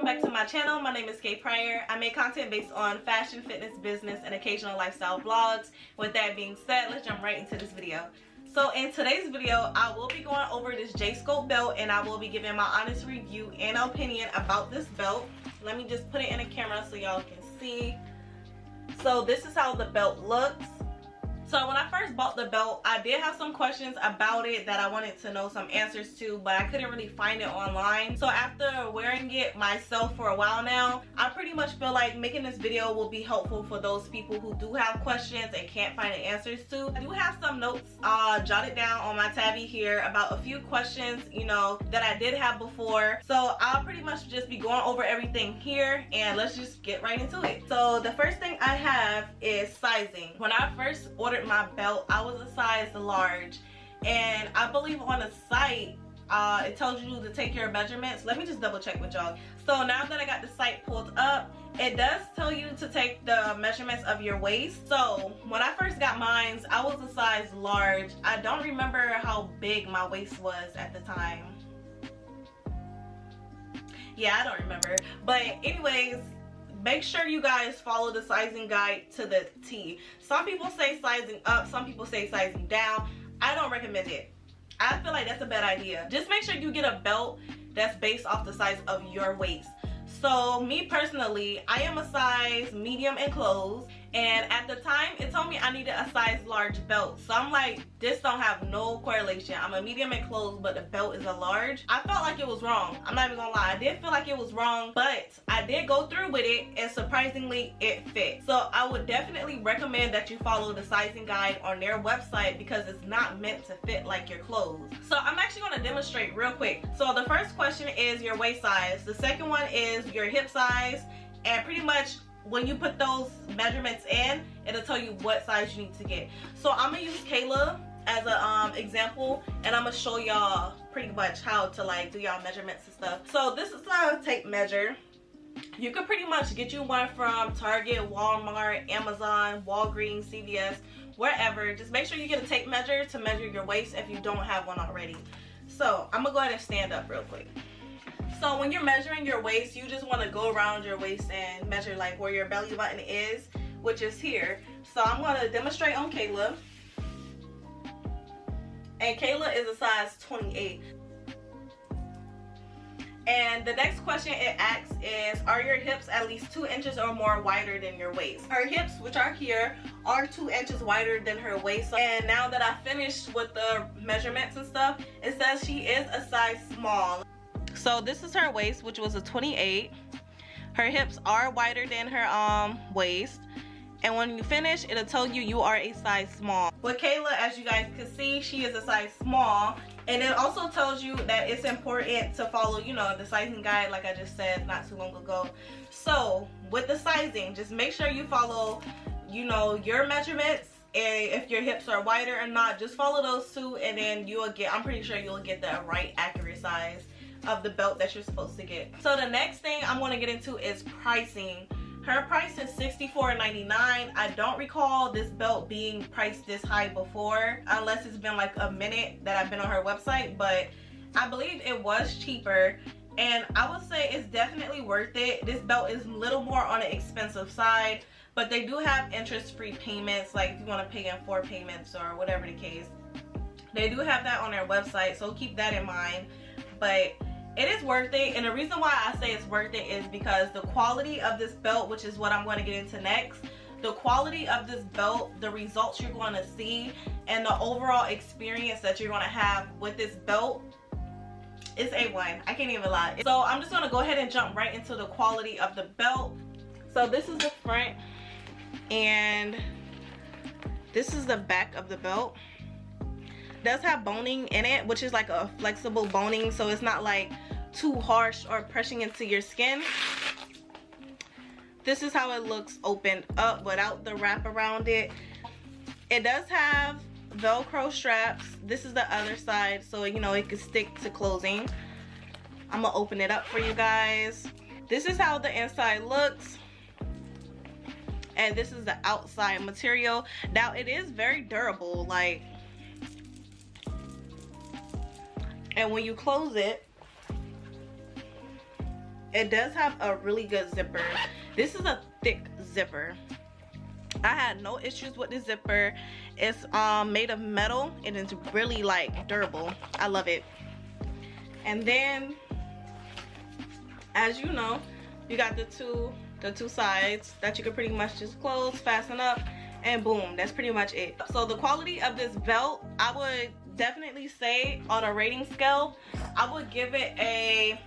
welcome back to my channel. My name is Kay Pryor. I make content based on fashion, fitness, business, and occasional lifestyle vlogs. With that being said, let's jump right into this video. So in today's video, I will be going over this JSculpt belt and I will be giving my honest review and opinion about this belt. Let me just put it in the camera so y'all can see. So this is how the belt looks. So when I first bought the belt, I did have some questions about it that I wanted to know some answers to, but I couldn't really find it online. So after wearing it myself for a while now, I pretty much feel like making this video will be helpful for those people who do have questions and can't find the answers to. I do have some notes jotted down on my tabby here about a few questions, you know, that I did have before. So I'll pretty much just be going over everything here and let's just get right into it. So the first thing I have is sizing. When I first ordered my belt, I was a size large, and I believe on the site it tells you to take your measurements. Let me just double check with y'all. So now that I got the site pulled up, it does tell you to take the measurements of your waist. So when I first got mine, I was a size large. I don't remember how big my waist was at the time. Yeah, I don't remember, but anyways, make sure you guys follow the sizing guide to the T. Some people say sizing up, some people say sizing down. I don't recommend it. I feel like that's a bad idea. Just make sure you get a belt that's based off the size of your waist. So me personally, I am a size medium in clothes, and at the time it told me I needed a size large belt. So I'm like, this don't have no correlation. I'm a medium in clothes, but the belt is a large. I felt like it was wrong. I'm not even gonna lie. I did feel like it was wrong, but I did go through with it and surprisingly it fit. So I would definitely recommend that you follow the sizing guide on their website because it's not meant to fit like your clothes. So I'm actually gonna demonstrate real quick. So the first question is your waist size. The second one is your hip size, and pretty much when you put those measurements in, it'll tell you what size you need to get. So I'm gonna use Kayla as a example, and I'm gonna show y'all pretty much how to like do y'all measurements and stuff. So this is a tape measure. You could pretty much get you one from Target, Walmart, Amazon, Walgreens, CVS, wherever. Just make sure you get a tape measure to measure your waist if you don't have one already. So I'm gonna go ahead and stand up real quick. So when you're measuring your waist, you just want to go around your waist and measure like where your belly button is, which is here. So I'm going to demonstrate on Kayla. And Kayla is a size 28. And the next question it asks is, are your hips at least 2 inches or more wider than your waist? Her hips, which are here, are 2 inches wider than her waist. And now that I finished with the measurements and stuff, it says she is a size small. So this is her waist, which was a 28. Her hips are wider than her waist. And when you finish, it'll tell you you are a size small. With Kayla, as you guys can see, she is a size small. And it also tells you that it's important to follow, you know, the sizing guide like I just said not too long ago. So with the sizing, just make sure you follow, you know, your measurements. And if your hips are wider or not, just follow those two, and then you will get, I'm pretty sure you'll get the right accurate size of the belt that you're supposed to get. So the next thing I'm going to get into is pricing. Her price is $64.99. I don't recall this belt being priced this high before, unless it's been like a minute that I've been on her website, but I believe it was cheaper, and I would say it's definitely worth it. This belt is a little more on the expensive side, but they do have interest-free payments, like if you want to pay in 4 payments or whatever the case. They do have that on their website, so keep that in mind. But it is worth it, and the reason why I say it's worth it is because the quality of this belt, which is what I'm going to get into next, the quality of this belt, the results you're going to see, and the overall experience that you're going to have with this belt is A1. I can't even lie. So I'm just going to go ahead and jump right into the quality of the belt. So this is the front, and this is the back of the belt. Does have boning in it, which is like a flexible boning, so it's not like too harsh or pressing into your skin. This is how it looks opened up without the wrap around it. It does have Velcro straps. This is the other side, so you know it can stick to clothing. I'm gonna open it up for you guys. This is how the inside looks, and this is the outside material. Now it is very durable, like, and when you close it, it does have a really good zipper. This is a thick zipper. I had no issues with the zipper. It's made of metal and it's really like durable. I love it. And then, as you know, you got the two sides that you can pretty much just close, fasten up, and boom, that's pretty much it. So the quality of this belt, I would definitely say on a rating scale, I would give it a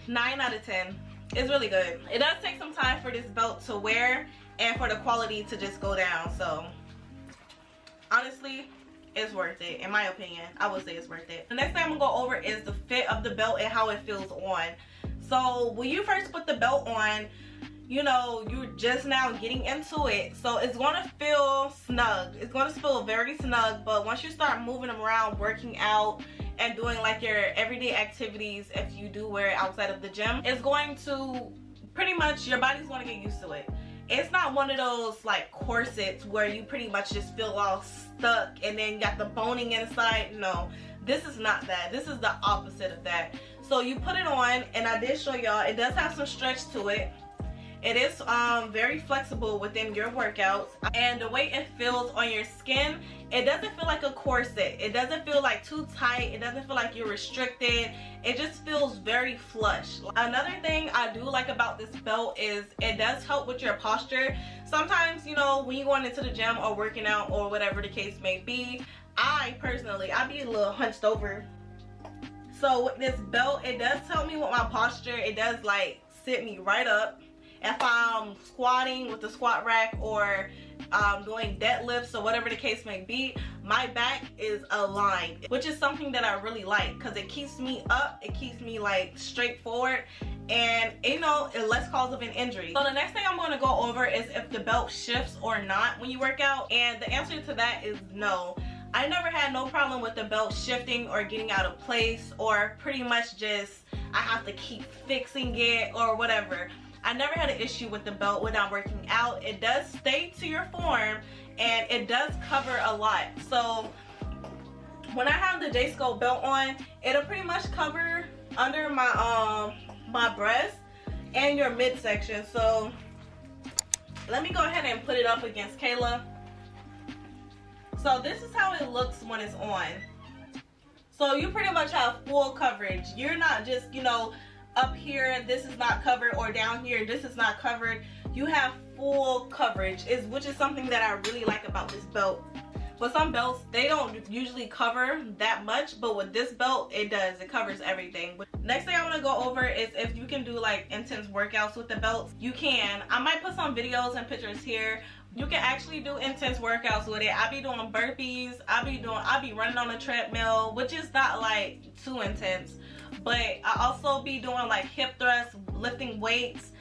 9 out of 10. It's really good. It does take some time for this belt to wear and for the quality to just go down. So honestly, it's worth it. In my opinion, I would say it's worth it. The next thing I'm gonna go over is the fit of the belt and how it feels on. So when you first put the belt on, you know, you're just now getting into it, so it's gonna feel snug. It's gonna feel very snug, but once you start moving around, working out, and doing like your everyday activities, if you do wear it outside of the gym, it's going to pretty much, your body's going to get used to it. It's not one of those like corsets where you pretty much just feel all stuck and then you got the boning inside. No, this is not that. This is the opposite of that. So you put it on, and I did show y'all, it does have some stretch to it. It is very flexible within your workouts, and the way it feels on your skin, it doesn't feel like a corset. It doesn't feel like too tight. It doesn't feel like you're restricted. It just feels very flush. Another thing I do like about this belt is it does help with your posture. Sometimes, you know, when you're going into the gym or working out or whatever the case may be, I personally, I be a little hunched over. So with this belt, it does help me with my posture. It does like sit me right up. If I'm squatting with the squat rack or doing deadlifts or whatever the case may be, my back is aligned, which is something that I really like because it keeps me up, it keeps me like straight forward, and you know, less cause of an injury. So the next thing I'm going to go over is if the belt shifts or not when you work out, and the answer to that is no. I never had no problem with the belt shifting or getting out of place, or pretty much just I have to keep fixing it or whatever. I never had an issue with the belt when I'm working out. It does stay to your form and it does cover a lot. So when I have the JSculpt belt on, it'll pretty much cover under my my breast and your midsection. So let me go ahead and put it up against Kayla. So this is how it looks when it's on. So you pretty much have full coverage. You're not just, you know, up here this is not covered, or down here this is not covered. You have full coverage, which is something that I really like about this belt. With some belts, they don't usually cover that much, but with this belt, it does. It covers everything. Next thing I want to go over is if you can do like intense workouts with the belts. You can. I might put some videos and pictures here. You can actually do intense workouts with it. I be doing burpees. I be running on a treadmill, which is not like too intense. But I also be doing like hip thrusts, lifting weights,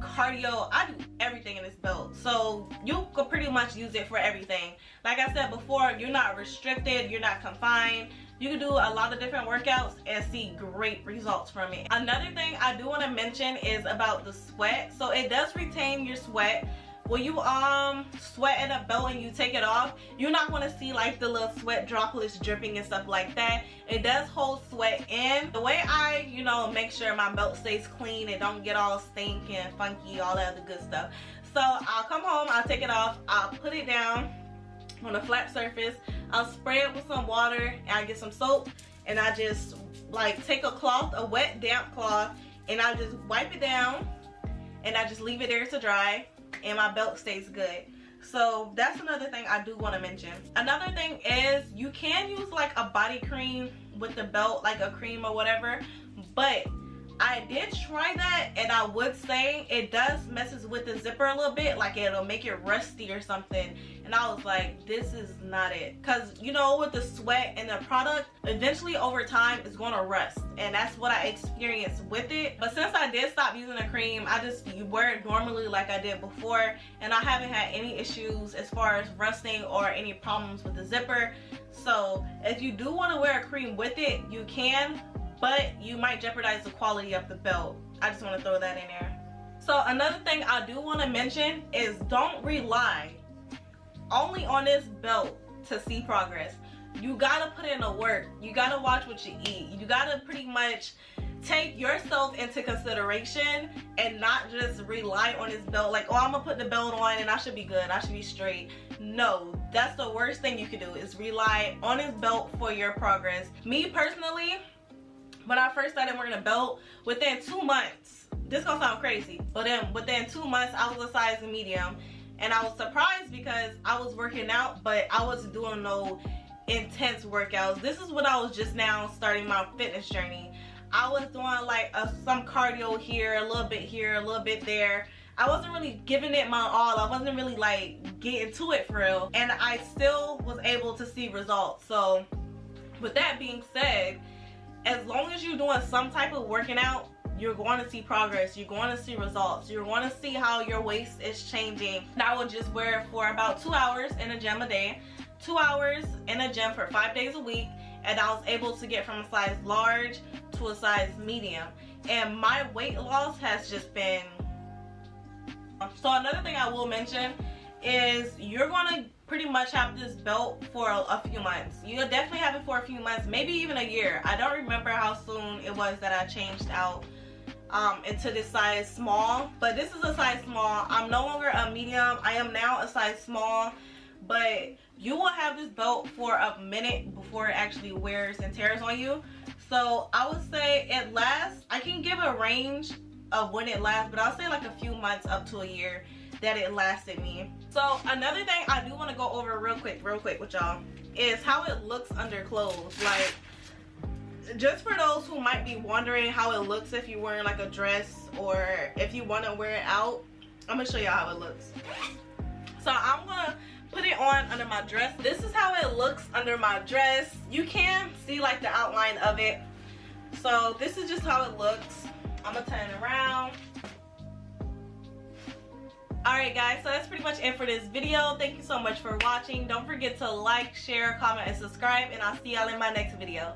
cardio. I do everything in this belt. So you could pretty much use it for everything. Like I said before, you're not restricted, you're not confined. You can do a lot of different workouts and see great results from it. Another thing I do want to mention is about the sweat. So it does retain your sweat. When you sweat in a belt and you take it off, you're not going to see like the little sweat droplets dripping and stuff like that. It does hold sweat in. The way I, you know, make sure my belt stays clean and don't get all stinky and funky, all that other good stuff. So I'll come home, I'll take it off, I'll put it down on a flat surface, I'll spray it with some water, and I get some soap, and I just like take a cloth, a wet damp cloth, and I just wipe it down, and I just leave it there to dry, and my belt stays good. So that's another thing I do want to mention. Another thing is you can use like a body cream with the belt, like a cream or whatever, but I did try that, and I would say it does messes with the zipper a little bit, like it'll make it rusty or something, and I was like, this is not it. Because you know, with the sweat and the product, eventually over time it's gonna rust, and that's what I experienced with it. But since I did stop using a cream, I just wear it normally like I did before, and I haven't had any issues as far as rusting or any problems with the zipper. So if you do want to wear a cream with it, you can, but you might jeopardize the quality of the belt. I just want to throw that in there. So another thing I do want to mention is don't rely only on this belt to see progress. You gotta put in the work. You gotta watch what you eat. You gotta pretty much take yourself into consideration and not just rely on this belt like, oh, I'm gonna put the belt on and I should be good, I should be straight. No, that's the worst thing you can do, is rely on this belt for your progress. Me personally, when I first started wearing a belt, within 2 months, this gonna sound crazy, but then within 2 months I was a size medium, and I was surprised because I was working out, but I wasn't doing no intense workouts. This is when I was just now starting my fitness journey. I was doing like some cardio here, a little bit there. I wasn't really giving it my all. I wasn't really like getting to it for real, and I still was able to see results. So with that being said, as long as you're doing some type of working out, you're going to see progress, you're going to see results, you're going to see how your waist is changing. And I would just wear it for about 2 hours in a gym a day, 2 hours in a gym for 5 days a week, and I was able to get from a size large to a size medium, and my weight loss has just been. So another thing I will mention is you're going to pretty much have this belt for a few months. You'll definitely have it for a few months, maybe even a year. I don't remember how soon it was that I changed out into this size small, but this is a size small. I'm no longer a medium, I am now a size small, but you will have this belt for a minute before it actually wears and tears on you. So I would say it lasts, I can give a range of when it lasts, but I'll say like a few months up to a year that it lasted me. So another thing I do want to go over real quick with y'all is how it looks under clothes. Like, just for those who might be wondering how it looks if you're wearing like a dress or if you want to wear it out, I'm gonna show y'all how it looks. So I'm gonna put it on under my dress. This is how it looks under my dress. You can see like the outline of it. So this is just how it looks. I'm gonna turn it around. Alright guys, so that's pretty much it for this video. Thank you so much for watching. Don't forget to like, share, comment, and subscribe, and I'll see y'all in my next video.